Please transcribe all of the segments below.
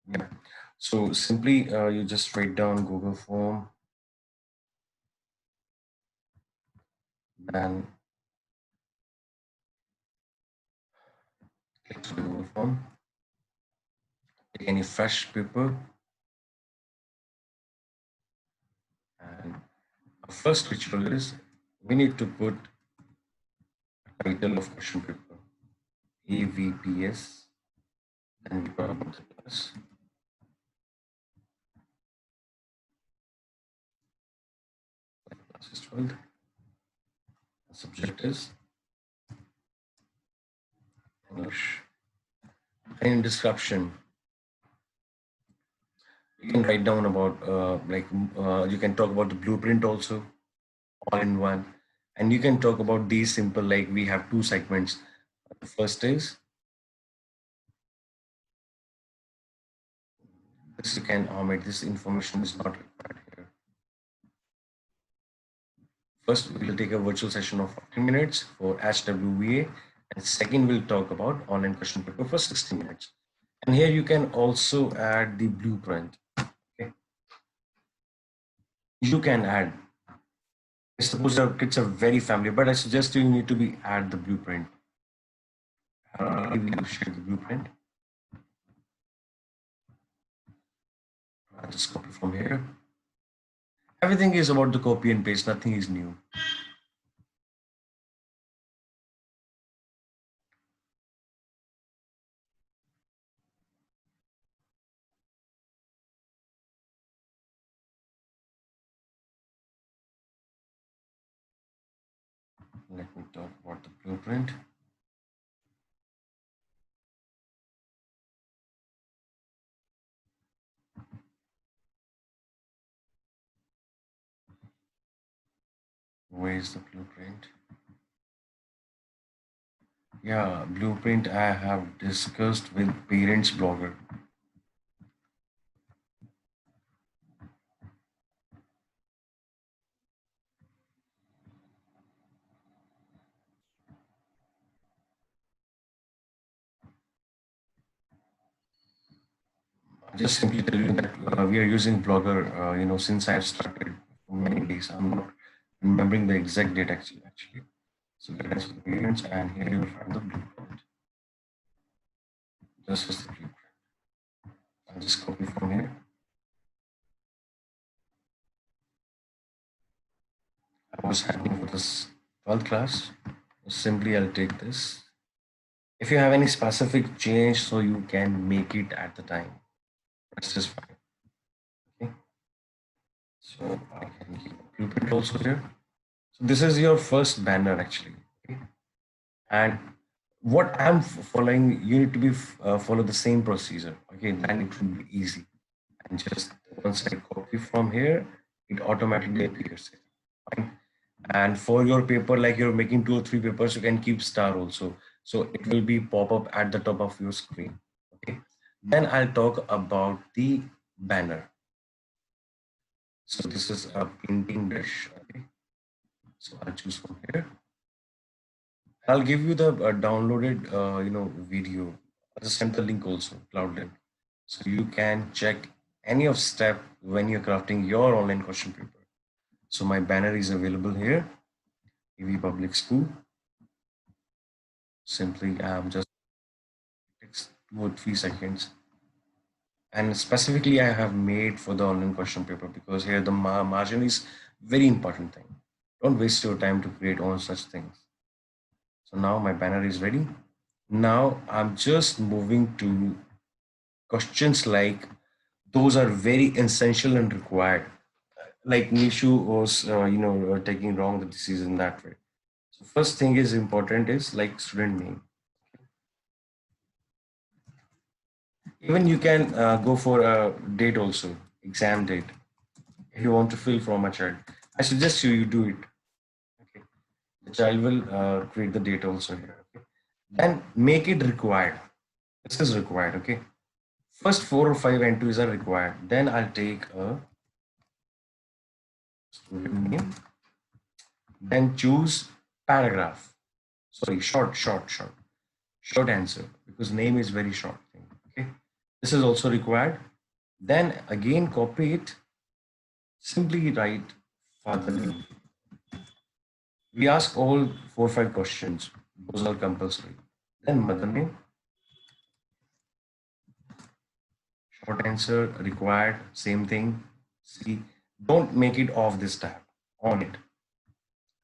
Yeah. So simply you just write down Google Form, then click to the Google Form, take any fresh paper, and our first ritual is we need to put a title of question paper, AVPS, then we talk about the class, class is 12th, the subject is English. And in description, you can write down about you can talk about the blueprint also, all in one, and you can talk about these simple, like we have two segments. The first is this, you can omit this information is not required here. First we will take a virtual session of 15 minutes for HWVA, and second we'll talk about online question paper for 60 minutes. And here you can also add the blueprint. Okay, you can add, I suppose your kids are very family, but I suggest you need to be add the blueprint. We will share the blueprint. I'll just copy from here. Everything is about the copy and paste, nothing is new. Let me talk about the blueprint. Where is the blueprint? Yeah, blueprint I have discussed with parents blogger. Just simply tell you that we are using blogger, since I've started for many days. I'm not remembering the exact date actually. So that is for parents, and here you will find the blueprint. This is the blueprint. I'll just copy from here. I was happening for this 12th class. Simply I'll take this. If you have any specific change, so you can make it at the time. That's just fine. Okay. So I can keep a blueprint also here. So this is your first banner actually. Okay. And what I'm following, you need to be follow the same procedure. Okay, then it will be easy. And just once I copy from here, it automatically appears. Fine. And for your paper, like you're making 2 or 3 papers, you can keep star also. So it will be pop up at the top of your screen. Okay. Then I'll talk about the banner. So this is a printing dish. Okay. So I'll choose from here. I'll give you the downloaded, video. I'll just send the link also, cloud link. So you can check any of step when you're crafting your online question paper. So my banner is available here, EV Public School. Simply, just takes 2 or 3 seconds. And specifically, I have made for the online question paper because here the margin is very important thing. Don't waste your time to create all such things. So now my banner is ready. Now I'm just moving to questions like those are very essential and required. Like Nishu was, taking wrong the decision that way. So first thing is important is like student name. Even you can go for a date also, exam date. If you want to fill from a child, I suggest you do it. Okay, the child will create the date also here. Okay, then make it required. This is required. Okay, first 4 or 5 entries are required. Then I'll take a student name. Then choose paragraph. Sorry, short answer because name is very short thing. Okay. The This is also required. Then again copy it. Simply write father name. We ask all 4 5 questions. Those are compulsory. Then mother name, short answer required, same thing. See, don't make it off this tab, on it.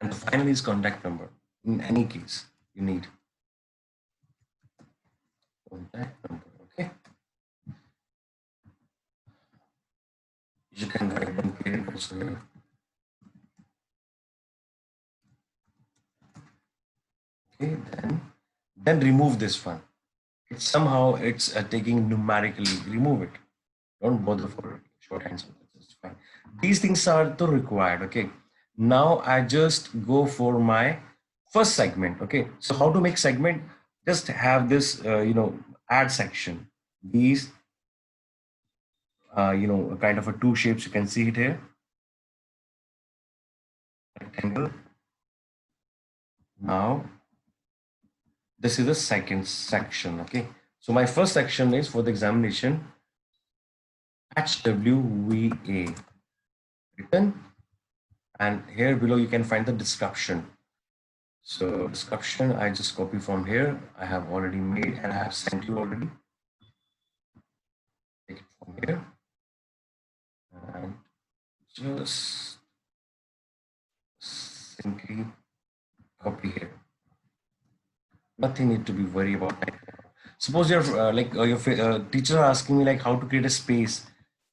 And the final is contact number. In any case, you need contact number. Okay, you can write one parent also here. Okay, then remove this one. It's somehow it's taking numerically. Remove it. Don't bother for short answer. That's fine. These things are the required. Okay. Now I just go for my first segment. Okay. So how to make segment? Just have this, add section. These, a kind of a two shapes. You can see it here. Rectangle. Now this is the second section. Okay. So my first section is for the examination. HWVA written, and here below you can find the description. So description, I just copy from here. I have already made and I have sent you already. Take it from here and just simply copy here. Nothing need to be worried about. Suppose your teacher are asking me like how to create a space.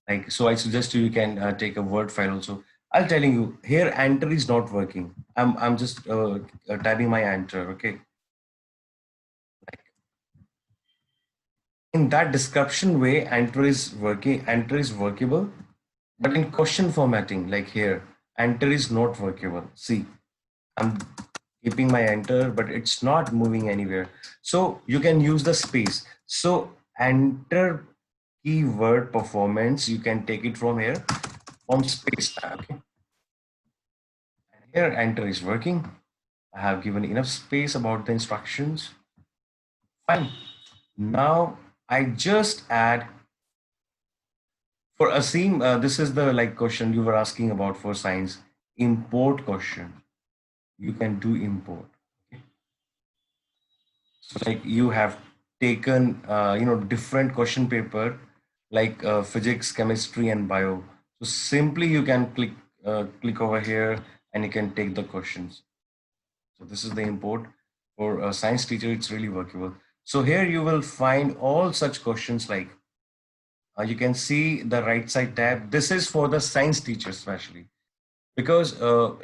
Like, so I suggest you can take a Word file also. I'll telling you here enter is not working. I'm just typing my enter. Okay. In that description way, enter is workable, but in question formatting, like here, enter is not workable. See, I'm keeping my enter, but it's not moving anywhere. So you can use the space. So enter keyword performance, you can take it from here, from space tab. Okay. And here enter is working. I have given enough space about the instructions. Fine. Now I just add for Asim, this is the like question you were asking about for science. Import question. You can do import. Okay. So like you have taken, different question paper like physics, chemistry, and bio. So simply you can click over here and you can take the questions. So this is the import for a science teacher. It's really workable. So here you will find all such questions like you can see the right side tab. This is for the science teachers especially, because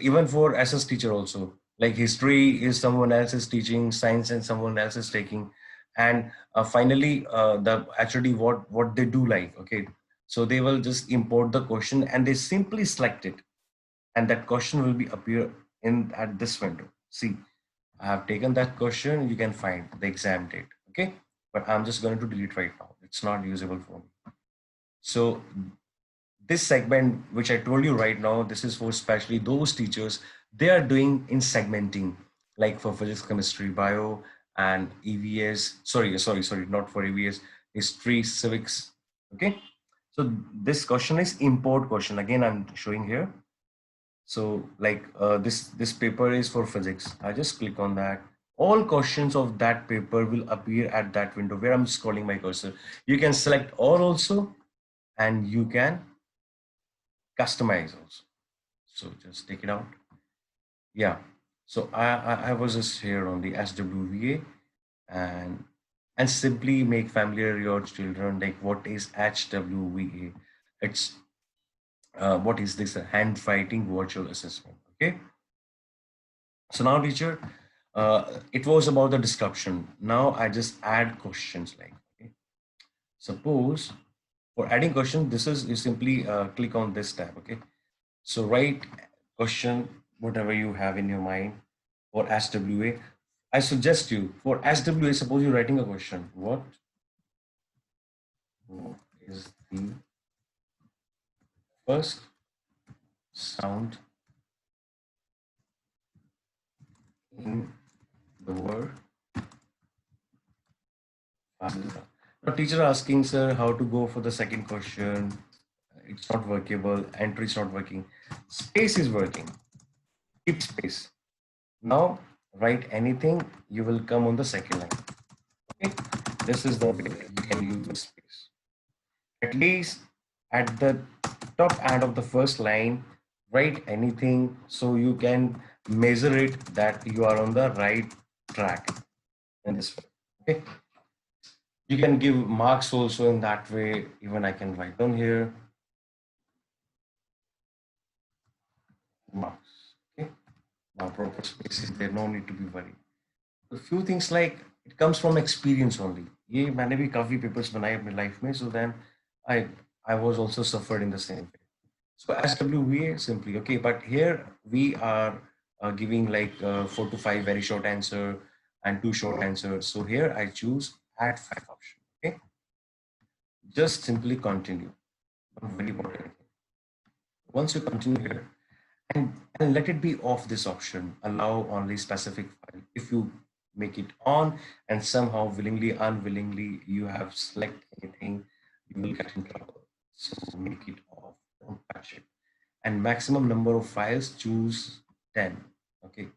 even for SS teacher also, like history is someone else is teaching, science and someone else is taking, and finally the actually what they do like, okay, so they will just import the question and they simply select it, and that question will be appear in at this window. See, I have taken that question. You can find the exam date, okay, but I'm just going to delete right now. It's not usable for me. So this segment which I told you right now, this is for especially those teachers, they are doing in segmenting, like for physics, chemistry, bio, and EVS. Sorry, not for EVS, history, civics. Okay. So this question is import question. Again, I'm showing here. So like this paper is for physics. I just click on that. All questions of that paper will appear at that window where I'm scrolling my cursor. You can select all also, and you can customize also. So just take it out. Yeah. So I was just here on the SWVA, and simply make familiar your children like what is HWVA. It's what is this, a handwriting virtual assessment. Okay. So now teacher, it was about the description. Now I just add questions like, okay, suppose for adding question, this is you simply click on this tab. Okay. So write question, whatever you have in your mind for SWA. I suggest you for SWA, suppose you're writing a question. What is the first sound in the word father? A teacher asking, sir, how to go for the second question. It's not workable. Entry is not working. Space is working. Keep space. Now write anything. You will come on the second line. Okay. This is the way you can use the space. At least at the top end of the first line, write anything so you can measure it that you are on the right track in this way. Okay. You can give marks also in that way. Even I can write down here marks. Okay. Now proper spaces there, no need to be worried. A few things like it comes from experience only. ये मैंने भी काफी papers बनाए अपनी life में, so then I I was also suffered in the same way. So SWVA simply okay, but here we are giving like 4 to 5 very short answer and 2 short answers. So here I choose add 5 option. Okay, just simply continue. Not very important. Once you continue here, and let it be off this option, allow only specific file. If you make it on and somehow willingly, unwillingly, you have select anything, you will get in trouble. So make it off, don't touch it. And maximum number of files, choose 10. Okay,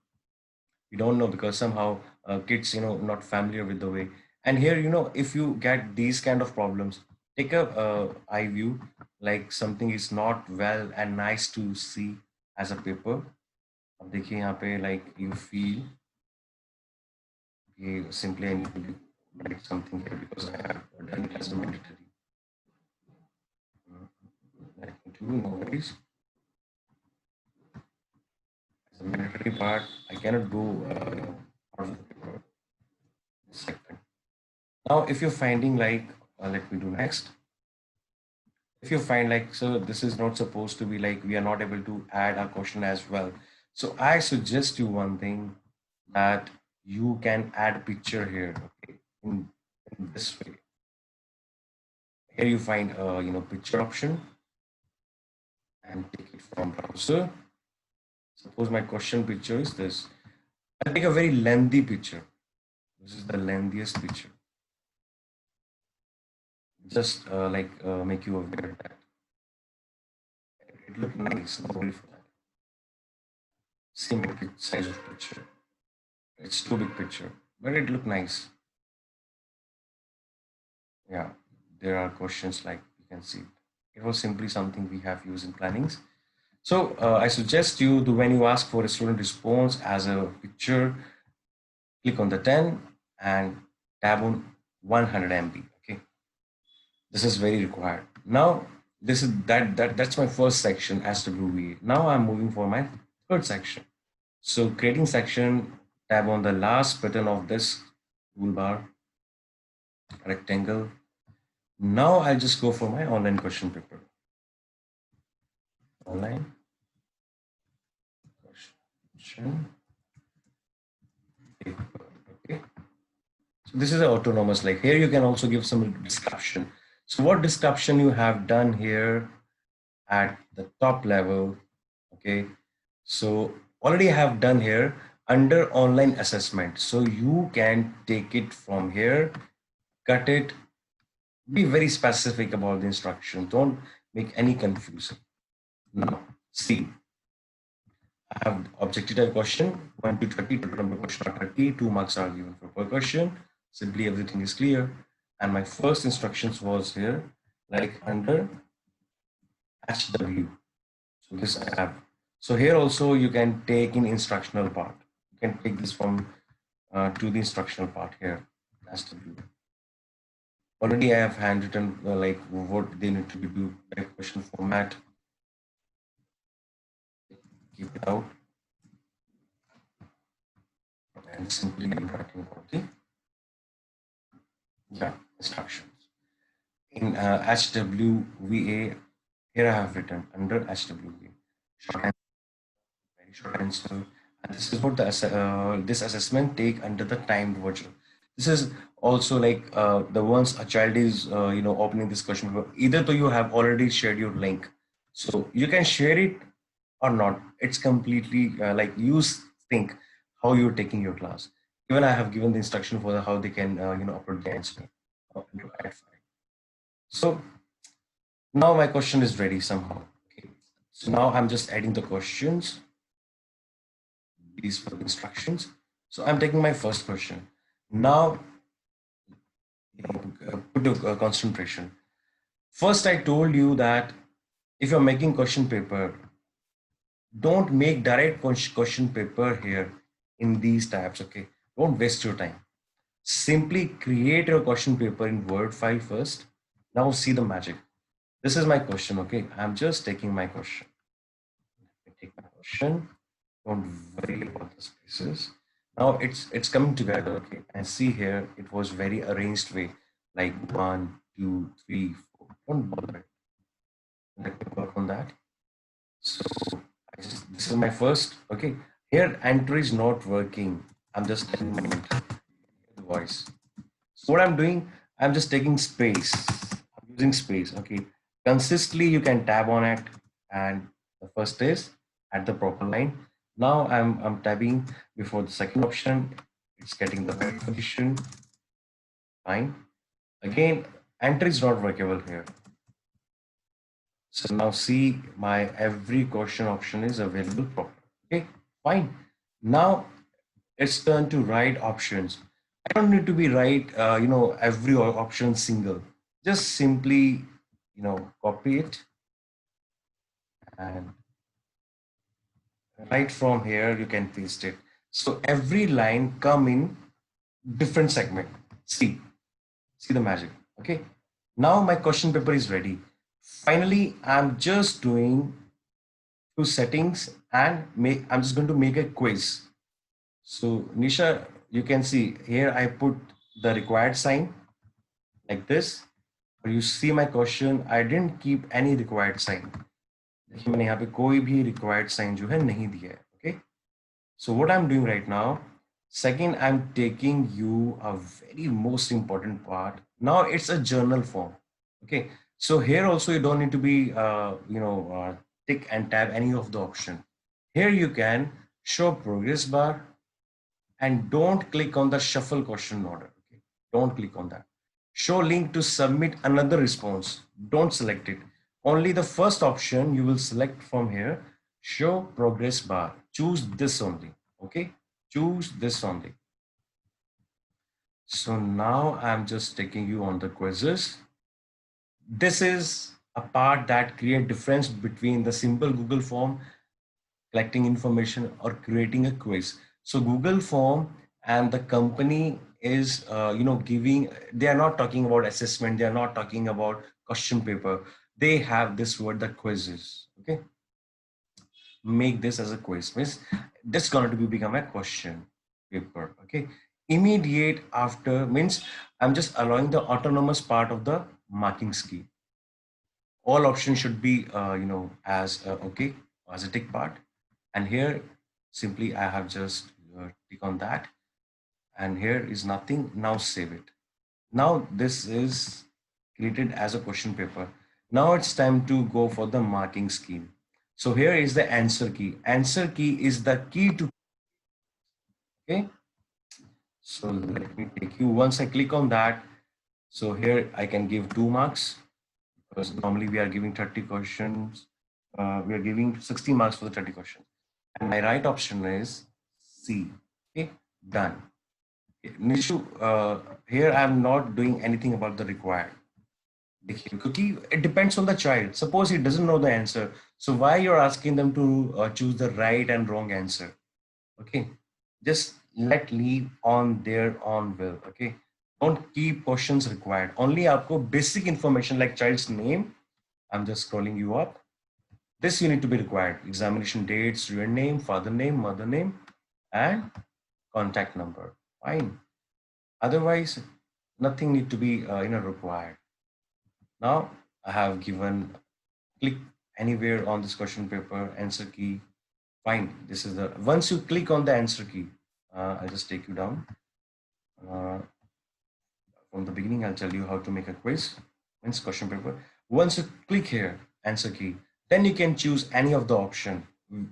we don't know because somehow kids not familiar with the way. And here if you get these kind of problems, take a eye view, like something is not well and nice to see as a paper. अब देखिए यहाँ पे like you feel ये simply I need to write something here because I have done it as a mandatory. Like no worries. As a mandatory part, I cannot go out of the paper. Second. Now, if you're finding like, let me do next. If you find like, so this is not supposed to be like, we are not able to add a question as well. So I suggest you one thing, that you can add picture here, okay, in this way. Here you find picture option and take it from browser. Suppose my question picture is this. I'll take a very lengthy picture. This is the lengthiest picture. Just make you aware that it looked nice, no worry for that. Same size of picture. It's too big picture, but it looked nice. Yeah, there are questions like you can see. It was simply something we have used in plannings. So I suggest you to, when you ask for a student response as a picture, click on the 10 and tab on 100 MB. Okay, this is very required. Now this is that's my first section SWVA. Now I'm moving for my third section. So creating section, tab on the last button of this toolbar, rectangle. Now I'll just go for my online question paper. Online question paper. Okay. So this is autonomous. Like here, you can also give some description. So what description you have done here at the top level? Okay. So already I have done here under online assessment. So you can take it from here, cut it, be very specific about the instruction. Don't make any confusion. Now, see, I have objective type question 1 to 30, total number of question are 30, 2 marks are given for per question. Simply everything is clear. And my first instructions was here, like under HW. So this I have. So here also you can take in instructional part. You can take this from to the instructional part here, HW. Already I have handwritten like what they need to do, type question format. Keep it out. And simply I'm writing the instructions. In HWVA, here I have written under HWVA, short answer, very short answer. And this is what this assessment take under the timed version. This is also like the once a child is opening this question paper, either though you have already shared your link, so you can share it or not. It's completely like you think how you're taking your class. Even I have given the instruction for how they can upload the answer. Required file. So now my question is ready somehow. Okay. So now I'm just adding the questions, these for the instructions. So I'm taking my first question. Now, put to concentration. First, I told you that if you're making question paper, don't make direct question paper here in these tabs. Okay, don't waste your time. Simply create your question paper in Word file first. Now see the magic. This is my question. Okay, I'm just taking my question. I take my question. Don't worry about the spaces. Now it's coming together. Okay, and see here it was very arranged way, like 1, 2, 3, 4. Don't bother it. Let me work on that. So this is my first. Okay, here enter is not working. I'm just telling my the voice. So what I'm doing, I'm just taking space. I'm using space. Okay, consistently you can tab on it, and the first is at the proper line. Now I'm tabbing before the second option. It's getting the right position. Fine. Again, enter is not workable here. So now see my every question option is available proper. Okay, fine. Now let's turn to write options. I don't need to be write, every option single. Just simply, copy it and right from here you can paste it. So every line come in different segment. See the magic. Okay. Now my question paper is ready. Finally, I'm just doing to settings and I'm just going to make a quiz. So Nisha, you can see here I put the required sign like this. You see my question, I didn't keep any required sign. देखिए मैंने यहाँ पे कोई भी required sign जो है नहीं दिया है. Okay. So what I'm doing right now, second, I'm taking you a very most important part. Now it's a journal form. Okay. So here also you don't need to be, tick and tab any of the option. Here you can show progress bar and don't click on the shuffle question order. Okay. Don't click on that. Show link to submit another response. Don't select it. Only the first option you will select from here. Show progress bar. Choose this only. Okay. Choose this only. So now I'm just taking you on the quizzes. This is a part that create difference between the simple Google form collecting information or creating a quiz. So Google form and the company is giving, they are not talking about assessment, they are not talking about question paper, they have this word, the quizzes. Okay, make this as a quiz, means this is going to become a question paper. Okay, immediate after means I'm just allowing the autonomous part of the marking scheme. All options should be as okay as a tick part, and here simply I have just click on that, and here is nothing. Now save it. Now this is created as a question paper. Now it's time to go for the marking scheme. So here is the answer key. Answer key is the key to, okay. So let me take you, once I click on that, so here I can give 2 marks because normally we are giving 30 questions. We are giving 60 marks for the 30 questions. And my right option is C. Okay, done. Okay, Nishu, here I'm not doing anything about the required. Because it depends on the child. Suppose he doesn't know the answer. So why you're asking them to choose the right and wrong answer? Okay, just let leave on their own will. Okay, don't keep questions required. Only आपको basic information like child's name. I'm just scrolling you up. This you need to be required. Examination dates, your name, father name, mother name, and contact number. Fine. Otherwise, nothing need to be required. Now I have given, click anywhere on this question paper, answer key. Fine. This is the, once you click on the answer key, I'll just take you down. From the beginning, I'll tell you how to make a quiz, means question paper. Once you click here, answer key, then you can choose any of the option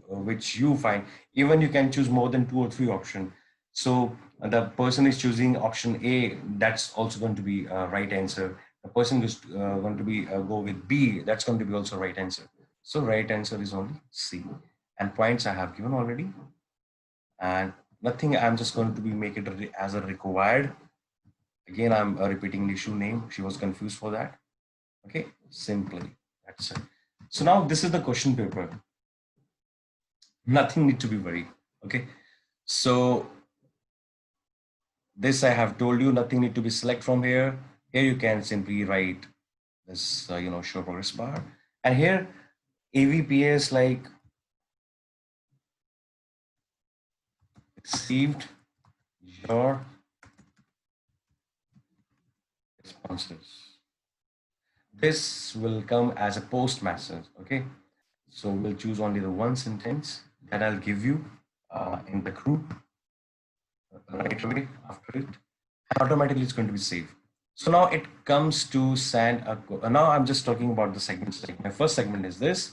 which you find. Even you can choose more than 2 or 3 options. So the person is choosing option A, that's also going to be a right answer. The person is going to be go with B, that's going to be also right answer. So right answer is only C. And points I have given already. And nothing, I'm just going to be make it as a required. Again, I'm repeating the issue name. She was confused for that. Okay, simply that's it. So now this is the question paper. Nothing need to be worried. Okay, so this I have told you, nothing need to be select from here. Here you can simply write this, show progress bar. And here AVPS like received your responses. This will come as a post message. Okay, so we'll choose only the one sentence that I'll give you in the group right away after it. And automatically it's going to be saved. So now it comes to send a now I'm just talking about the segments. Like my first segment is this,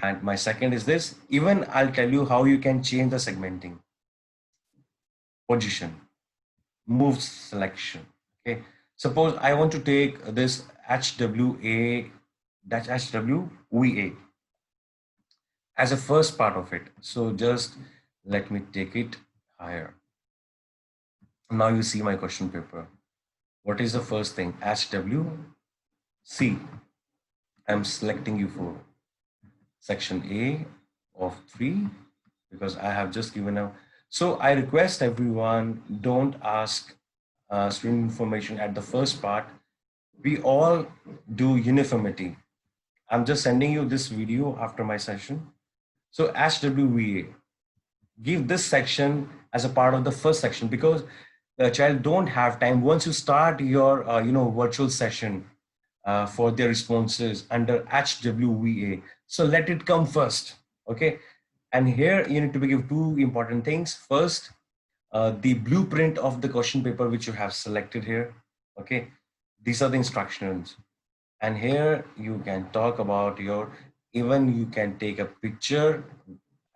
and my second is this. Even I'll tell you how you can change the segmenting position, move selection. Okay, suppose I want to take this HWA dash HWVA as a first part of it. So just let me take it higher. Now you see my question paper. What is the first thing? HWC. I'm selecting you for section A of 3 because I have just given a. So I request everyone, don't ask student information at the first part. We all do uniformity. I'm just sending you this video after my session. So HWVA, give this section as a part of the first section because the child don't have time. Once you start your virtual session for their responses under HWVA, so let it come first. Okay, and here you need to give two important things. First, the blueprint of the question paper which you have selected here. Okay, these are the instructions, and here you can talk about your, even you can take a picture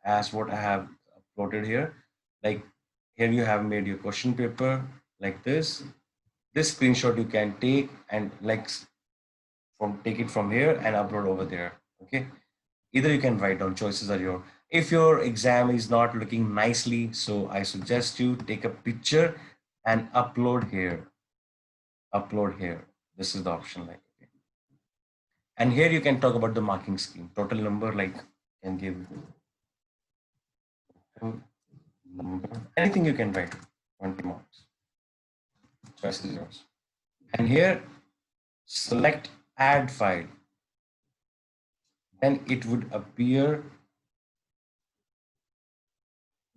as what I have uploaded here. Like here you have made your question paper like this screenshot you can take and like from take it from here and upload over there. Okay, either you can write down, choices are your. If your exam is not looking nicely, so I suggest you take a picture and upload here. This is the option, like, okay. And here you can talk about the marking scheme, total number, like can give number, anything you can write, 20 marks, choice is yours. And here select add file, then it would appear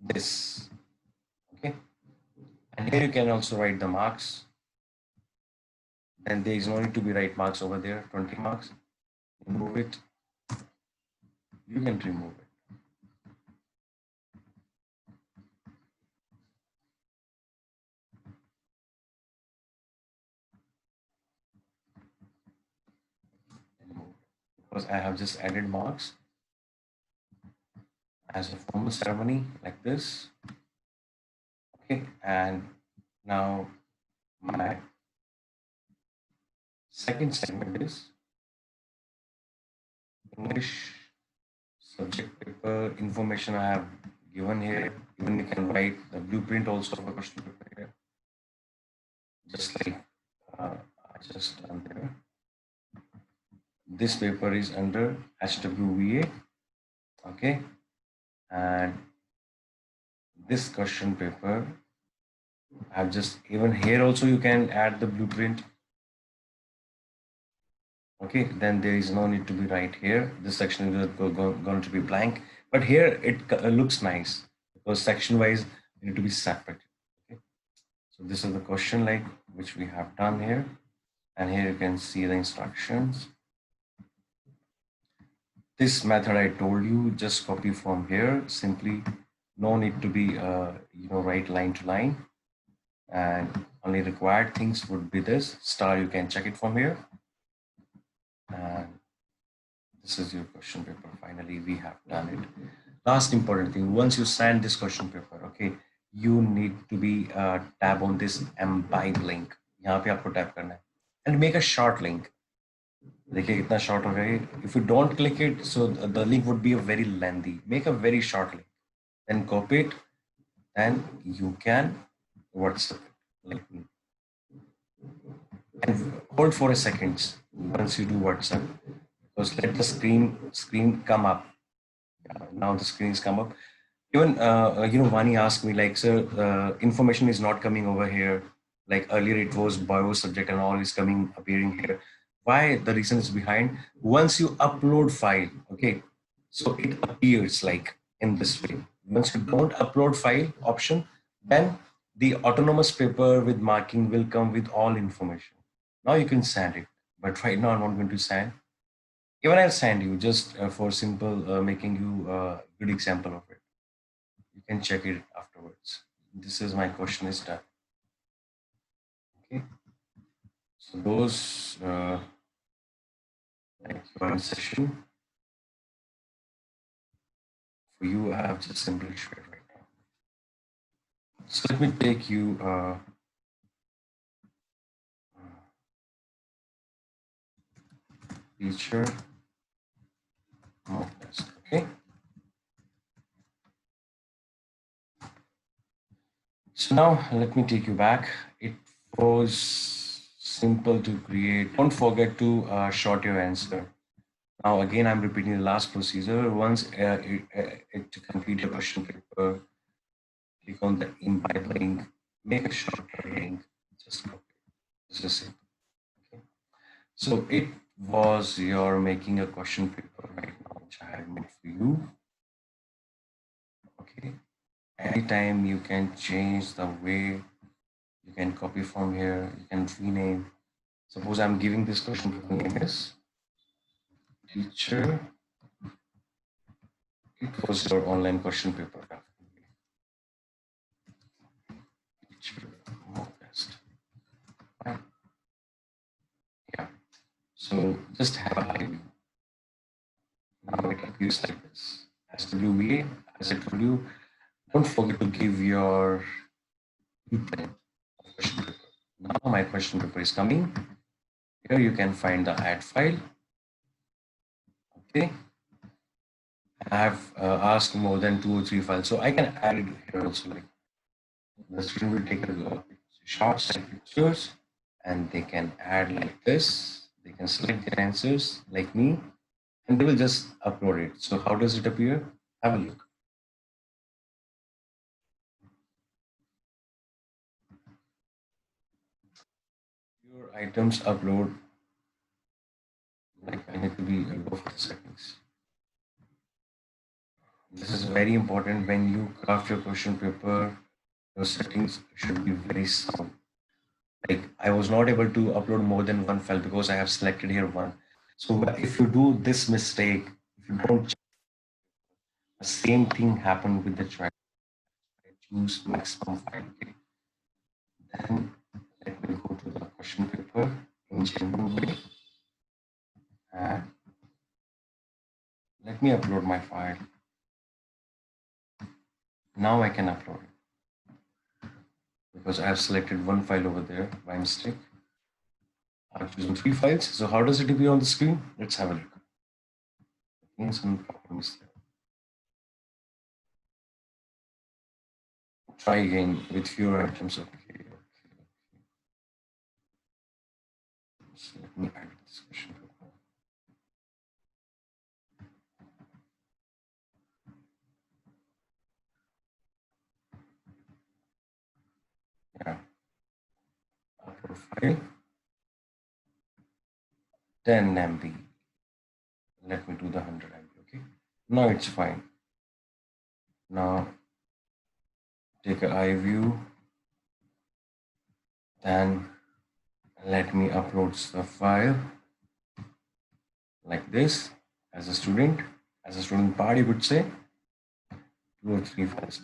this. Okay, and here you can also write the marks, and there is no need to be write marks over there, 20 marks. Remove it, you can remove it. Because I have just added marks as a formal ceremony like this. Okay, and now my second segment is English subject paper information I have given here. Even you can write the blueprint also for question paper here. Just like I just done there. This paper is under HWVA. Okay, and this question paper I've just, even here also you can add the blueprint. Okay, then there is no need to be right here. This section is going to be blank, but here it looks nice because section wise you need to be separate. Okay, so this is the question like which we have done here, and here you can see the instructions. This method I told you, just copy from here simply. No need to be write line to line, and only required things would be this star. You can check it from here, and this is your question paper. Finally, we have done it. Last important thing, once you send this question paper, okay, you need to be tab on this imbibe link. यहाँ पे आपको tap करना है and make a short link. देखिए कितना short हो गया ये. If you don't click it, so the link would be a very lengthy. Make a very short link. Then copy it and you can WhatsApp it. Like, and hold for a second once you do WhatsApp. Because let the screen come up. Yeah, now the screen is come up. Even Vani asked me like, sir, information is not coming over here. Like earlier, it was bio subject and all is coming appearing here. Why? The reason is behind. Once you upload file, okay, so it appears like in this way. Once you don't upload file option, then the autonomous paper with marking will come with all information. Now you can send it, but right now I'm not going to send. Even I'll send you just for simple making you a good example of it. You can check it afterwards. This is my question is done. Okay. So those like one session for you, I have just simply shared right now. So let me take you teacher mock test. Okay. So now let me take you back. It was simple to create. Don't forget to short your answer. Now again, I'm repeating the last procedure. Once to complete your question paper, click on the invite link, make a shorter link, just copy. It's just it. Okay. So it was your making a question paper right now, which I have made for you. Okay. Anytime you can change the way you can copy from here, you can rename. Suppose I'm giving this question paper name is teacher. It was your online question paper. Teacher mock test. Right. Yeah. So just have a high view. Now it appears like this. SWVA, as I told you, don't forget to give your blueprint of question paper. Now my question paper is coming. Here you can find the add file. Okay. I have asked more than 2 or 3 files, so I can add it here also. Like the student will take a shots and pictures, and they can add like this. They can select their answers like me, and they will just upload it. So how does it appear? Have a look. Your items upload. Like I need to be go for the settings. This is very important when you craft your question paper. Your settings should be very sound. Like I was not able to upload more than one file because I have selected here one. So if you do this mistake, if you don't, the same thing happen with the try. Choose maximum file. Okay. Then let me go to the question paper in general way. And let me upload my file. Now I can upload it because I have selected one file over there by mistake. I've chosen 3 files. So how does it appear on the screen? Let's have a look. Again, some problems there. Try again with fewer items. Okay. So let me add this question. Yeah. Upload file. 10 MB. Let me do the 100 MB. Okay. Now it's fine. Now take a eye view. Then let me upload the file like this as a student. As a student part, you could say 2 or 3 files.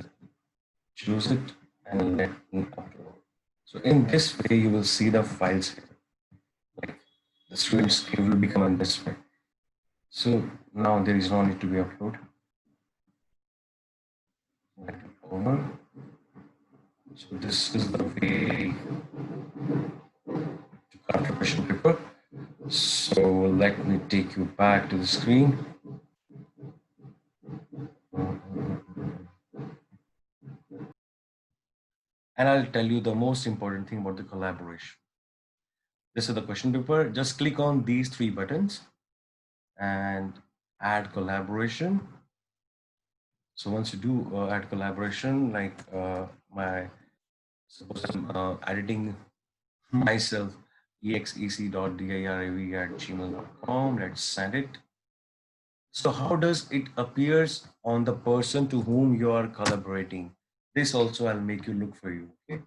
Choose it and let me upload. So in this way, you will see the files here. Like the student's will become in this way. So now there is no need to be upload. Let it over. So this is the way to cut a question paper. So let me take you back to the screen. And I'll tell you the most important thing about the collaboration. This is the question paper. Just click on these three buttons and add collaboration. So once you do add collaboration, like my suppose I'm editing myself, exec.dirav@gmail.com. Let's send it. So how does it appears on the person to whom you are collaborating? This also I'll make you look for you. Okay.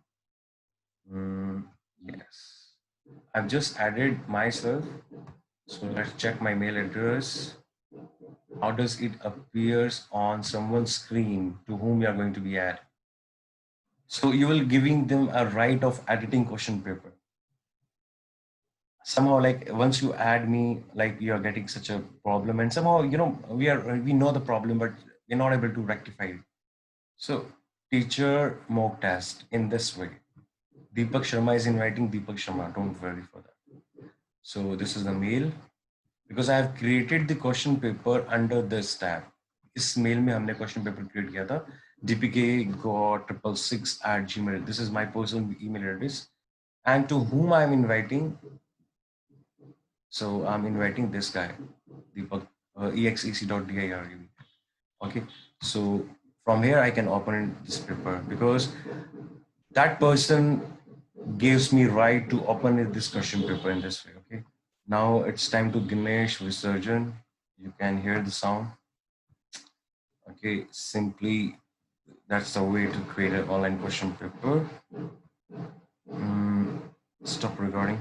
Yes. I've just added myself. So let's check my mail address. How does it appears on someone's screen to whom you are going to be add? So you will giving them a right of editing question paper. Somehow, like once you add me, like you are getting such a problem, and somehow we know the problem, but we're not able to rectify it. So teacher mock test in this way. Deepak Sharma is inviting Deepak Sharma. Don't worry for that. So this is the mail because I have created the question paper under this tab. इस mail में हमने question paper create किया था dpk.666@gmail. This is my personal email address, and to whom I'm inviting. So I'm inviting this guy, Deepak, exec.dir. Okay, so from here I can open this paper because that person gives me right to open this question paper in this way. Okay, now it's time to Ganesh Visarjan. You can hear the sound. Okay, simply that's the way to create an online question paper. Stop recording.